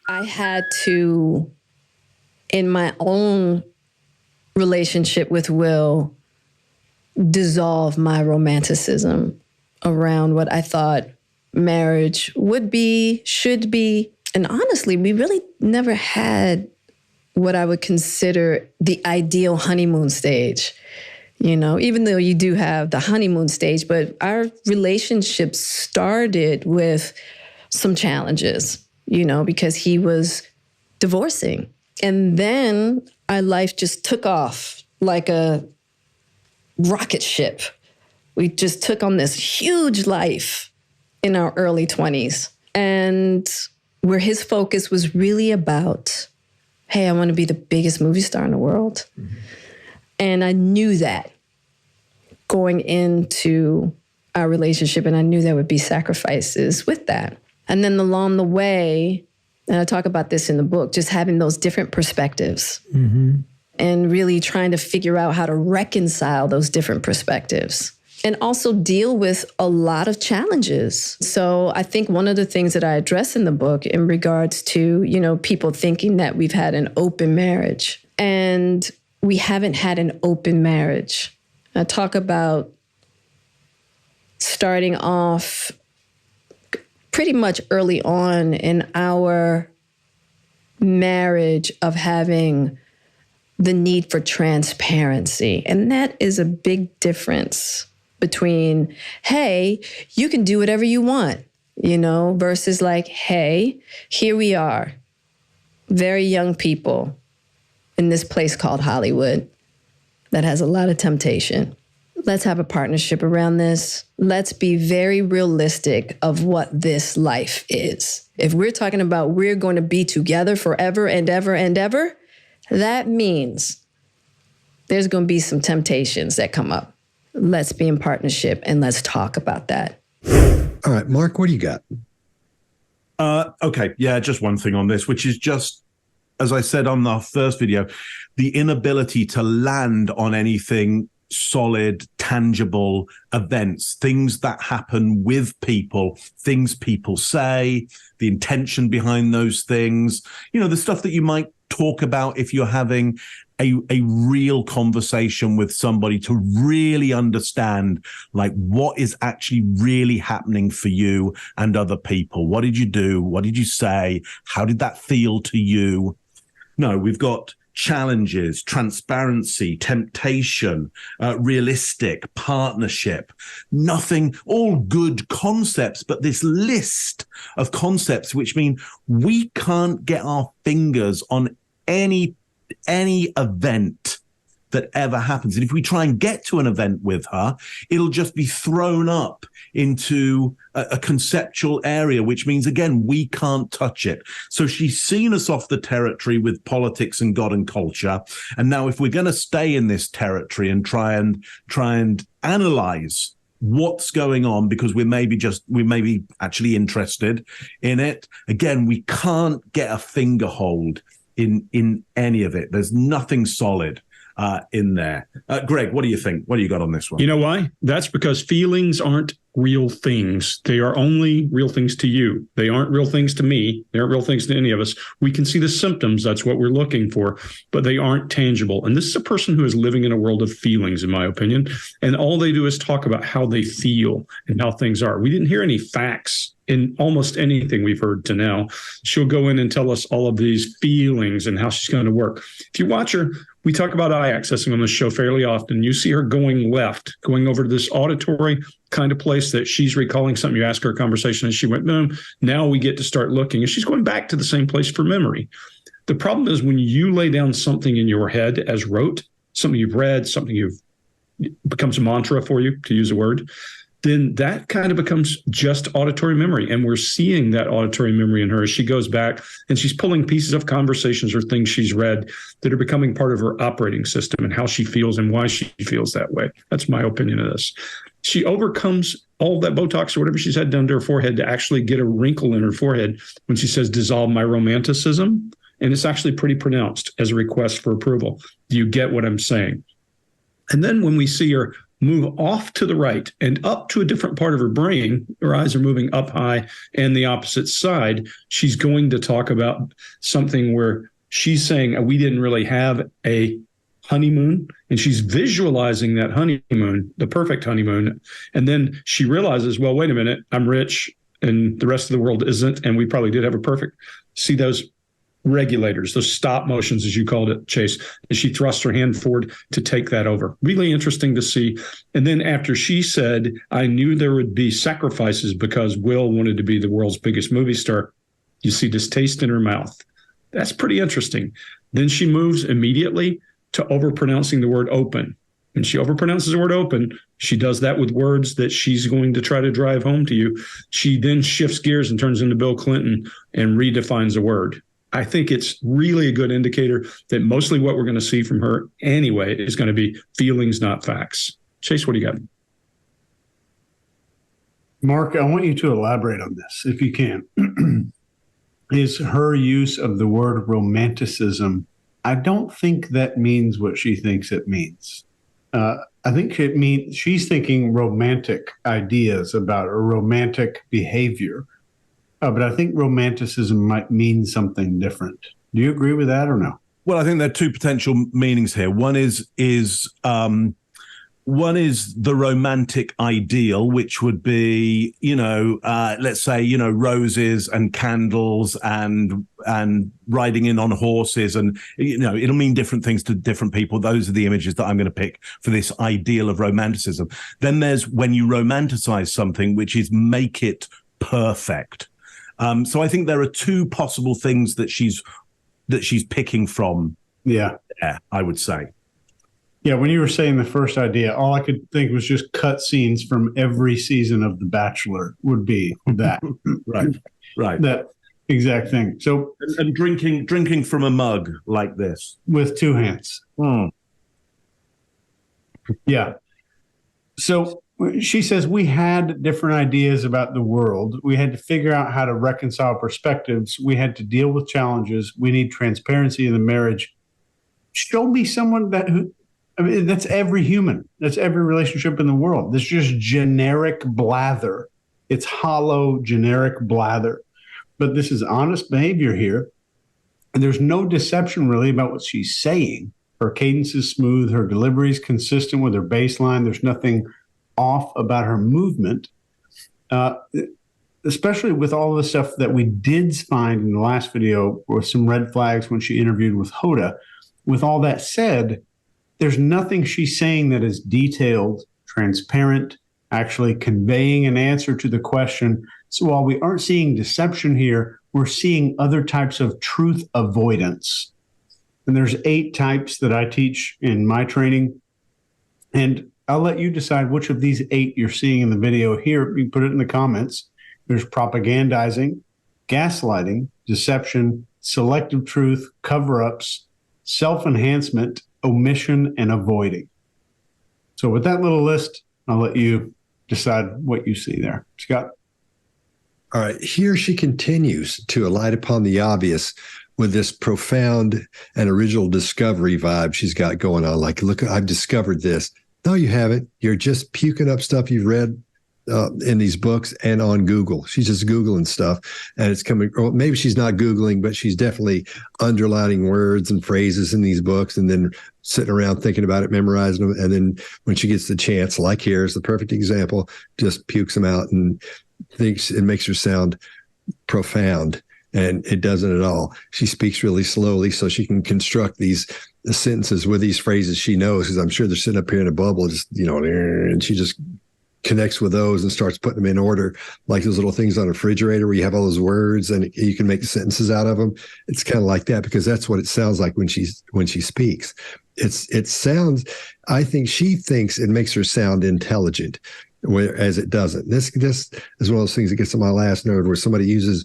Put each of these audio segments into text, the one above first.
I had to, in my own relationship with Will, dissolve my romanticism around what I thought marriage would be, should be. And honestly, we really never had what I would consider the ideal honeymoon stage. You know, even though you do have the honeymoon stage, but our relationship started with some challenges, you know, because he was divorcing. And then our life just took off like a rocket ship. We just took on this huge life in our early 20s. And where his focus was really about, hey, I want to be the biggest movie star in the world. Mm-hmm. And I knew that going into our relationship, and I knew there would be sacrifices with that. And then along the way, and I talk about this in the book, just having those different perspectives and really trying to figure out how to reconcile those different perspectives and also deal with a lot of challenges. So I think one of the things that I address in the book in regards to, you know, people thinking that we've had an open marriage, and we haven't had an open marriage. I talk about starting off pretty much early on in our marriage of having the need for transparency. And that is a big difference between, hey, you can do whatever you want, you know, versus like, hey, here we are, very young people in this place called Hollywood that has a lot of temptation. Let's have a partnership around this. Let's be very realistic of what this life is. If we're talking about we're going to be together forever and ever and ever, that means there's going to be some temptations that come up. Let's be in partnership and let's talk about that. All right, Mark, what do you got? Okay, yeah, just one thing on this, which is just, as I said on the first video, the inability to land on anything solid, tangible events, things that happen with people, things people say, the intention behind those things, you know, the stuff that you might talk about if you're having a real conversation with somebody to really understand, like, what is actually really happening for you and other people. What did you do? What did you say? How did that feel to you? No, we've got challenges, transparency, temptation, realistic, partnership, nothing, all good concepts, but this list of concepts which mean we can't get our fingers on any event that ever happens. And if we try and get to an event with her, it'll just be thrown up into a conceptual area, which means, again, we can't touch it. So she's seen us off the territory with politics and God and culture. And now if we're going to stay in this territory and try and analyze what's going on, because we may be actually interested in it, again, we can't get a finger hold in any of it. There's nothing solid in there. Greg, what do you think? What do you got on this one? You know why? That's because feelings aren't real things. They are only real things to you. They aren't real things to me. They aren't real things to any of us. We can see the symptoms. That's what we're looking for, but they aren't tangible. And this is a person who is living in a world of feelings, in my opinion. And all they do is talk about how they feel and how things are. We didn't hear any facts in almost anything we've heard to now. She'll go in and tell us all of these feelings and how she's going to work. If you watch her, we talk about eye accessing on the show fairly often. You see her going left, going over to this auditory kind of place that she's recalling something. You ask her a conversation and she went, no, now we get to start looking. And she's going back to the same place for memory. The problem is when you lay down something in your head as rote, something you've read, something becomes a mantra for you, to use a word, then that kind of becomes just auditory memory. And we're seeing that auditory memory in her as she goes back and she's pulling pieces of conversations or things she's read that are becoming part of her operating system and how she feels and why she feels that way. That's my opinion of this. She overcomes all that Botox or whatever she's had done to her forehead to actually get a wrinkle in her forehead when she says, dissolve my romanticism. And it's actually pretty pronounced as a request for approval. Do you get what I'm saying? And then when we see her move off to the right and up to a different part of her brain. Her eyes are moving up high and the opposite side. She's going to talk about something where she's saying we didn't really have a honeymoon, and she's visualizing that honeymoon, the perfect honeymoon. And then she realizes, well, wait a minute, I'm rich and the rest of the world isn't, and we probably did have a perfect. See those regulators, those stop motions, as you called it, Chase, and she thrust her hand forward to take that over. Really interesting to see. And then after she said, I knew there would be sacrifices because Will wanted to be the world's biggest movie star, you see this taste in her mouth. That's pretty interesting. Then she moves immediately to overpronouncing the word open. When she overpronounces the word open, she does that with words that she's going to try to drive home to you. She then shifts gears and turns into Bill Clinton and redefines a word. I think it's really a good indicator that mostly what we're going to see from her anyway is going to be feelings, not facts. Chase, what do you got? Mark, I want you to elaborate on this, if you can. Is her use of the word romanticism, I don't think that means what she thinks it means. I think it means she's thinking romantic ideas about a romantic behavior. But I think romanticism might mean something different. Do you agree with that or no? Well, I think there are two potential meanings here. One is the romantic ideal, which would be, let's say, roses and candles and riding in on horses, and it'll mean different things to different people. Those are the images that I'm going to pick for this ideal of romanticism. Then there's when you romanticize something, which is make it perfect. So I think there are two possible things that she's picking from. Yeah, I would say. Yeah, when you were saying the first idea, all I could think was just cut scenes from every season of The Bachelor would be that. Right. That exact thing. So and drinking from a mug like this with two hands. Yeah. So she says we had different ideas about the world. We had to figure out how to reconcile perspectives. We had to deal with challenges. We need transparency in the marriage. Show me someone that's every human. That's every relationship in the world. This is just generic blather. It's hollow, generic blather. But this is honest behavior here. And there's no deception really about what she's saying. Her cadence is smooth. Her delivery is consistent with her baseline. There's nothing off about her movement, especially with all the stuff that we did find in the last video with some red flags when she interviewed with Hoda. With all that said, there's nothing she's saying that is detailed, transparent, actually conveying an answer to the question. So while we aren't seeing deception here, we're seeing other types of truth avoidance. And there's 8 types that I teach in my training. And I'll let you decide which of these 8 you're seeing in the video here. You can put it in the comments. There's propagandizing, gaslighting, deception, selective truth, cover-ups, self-enhancement, omission, and avoiding. So with that little list, I'll let you decide what you see there. Scott? All right. Here she continues to alight upon the obvious with this profound and original discovery vibe she's got going on. Like, look, I've discovered this. No, you haven't. You're just puking up stuff you've read in these books and on Google. She's just Googling stuff, and it's coming. Or maybe she's not Googling, but she's definitely underlining words and phrases in these books and then sitting around thinking about it, memorizing them. And then when she gets the chance, like here is the perfect example, just pukes them out and thinks it makes her sound profound. And it doesn't at all. She speaks really slowly so she can construct these sentences with these phrases she knows, because I'm sure they're sitting up here in a bubble, just, and she just connects with those and starts putting them in order, like those little things on a refrigerator where you have all those words and you can make sentences out of them. It's kind of like that, because that's what it sounds like when she speaks. It sounds, I think she thinks it makes her sound intelligent, whereas it doesn't. This is one of those things that gets on my last nerve, where somebody uses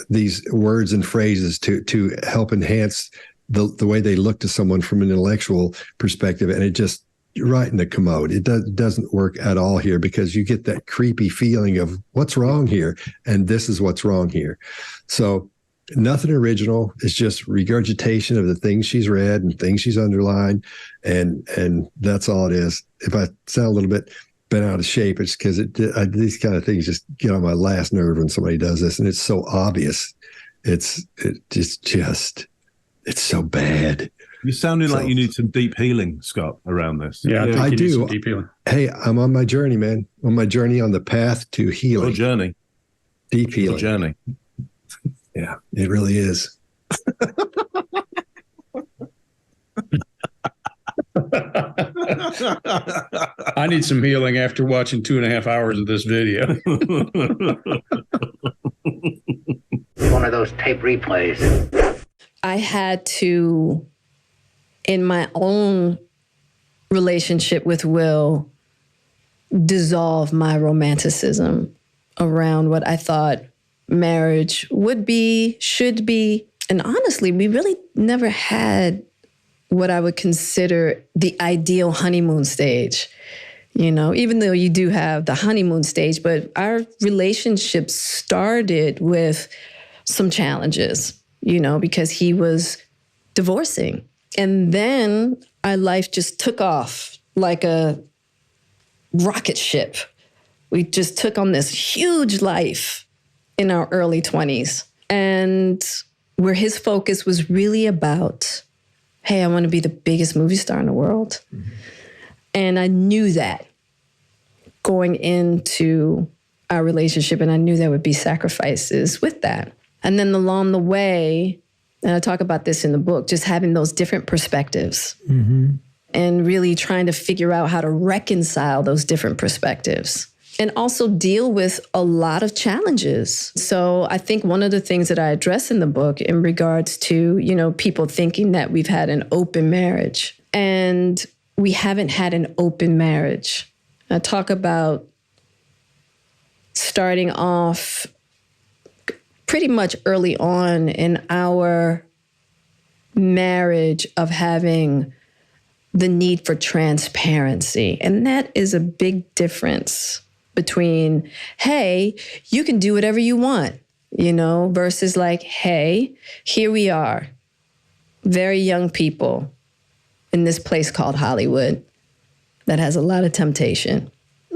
these words and phrases to help enhance the way they look to someone from an intellectual perspective, and it just right in the commode. It doesn't work at all here, because you get that creepy feeling of what's wrong here, and this is what's wrong here. So Nothing original. It's just regurgitation of the things she's read and things she's underlined, and that's all it is. If I sound a little bit bent out of shape, it's because these kind of things just get on my last nerve when somebody does this, and it's so obvious. It's so bad. You're sounding like you need some deep healing, Scott, around this. Yeah, I you do. need some deep healing. Hey, I'm on my journey, man. On my journey on the path to healing. Your journey. Deep healing. Your journey. Yeah, it really is. I need some healing after watching 2.5 hours of this video. One of those tape replays. I had to, in my own relationship with Will, dissolve my romanticism around what I thought marriage would be, should be. And honestly, we really never had what I would consider the ideal honeymoon stage. You know, even though you do have the honeymoon stage, but our relationship started with some challenges, you know, because he was divorcing. And then our life just took off like a rocket ship. We just took on this huge life in our early 20s. And where his focus was really about, hey, I want to be the biggest movie star in the world. Mm-hmm. And I knew that going into our relationship, and I knew there would be sacrifices with that. And then along the way, and I talk about this in the book, just having those different perspectives and really trying to figure out how to reconcile those different perspectives and also deal with a lot of challenges. So I think one of the things that I address in the book in regards to, you know, people thinking that we've had an open marriage, and we haven't had an open marriage. I talk about starting off pretty much early on in our marriage of having the need for transparency. And that is a big difference between, hey, you can do whatever you want, you know, versus like, hey, here we are, very young people in this place called Hollywood that has a lot of temptation.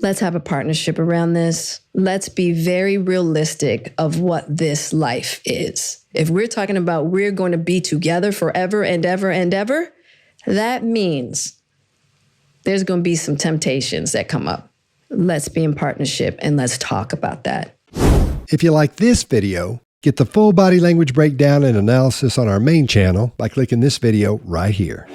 Let's have a partnership around this. Let's be very realistic of what this life is. If we're talking about we're going to be together forever and ever and ever, that means there's going to be some temptations that come up. Let's be in partnership and let's talk about that. If you like this video, get the full body language breakdown and analysis on our main channel by clicking this video right here.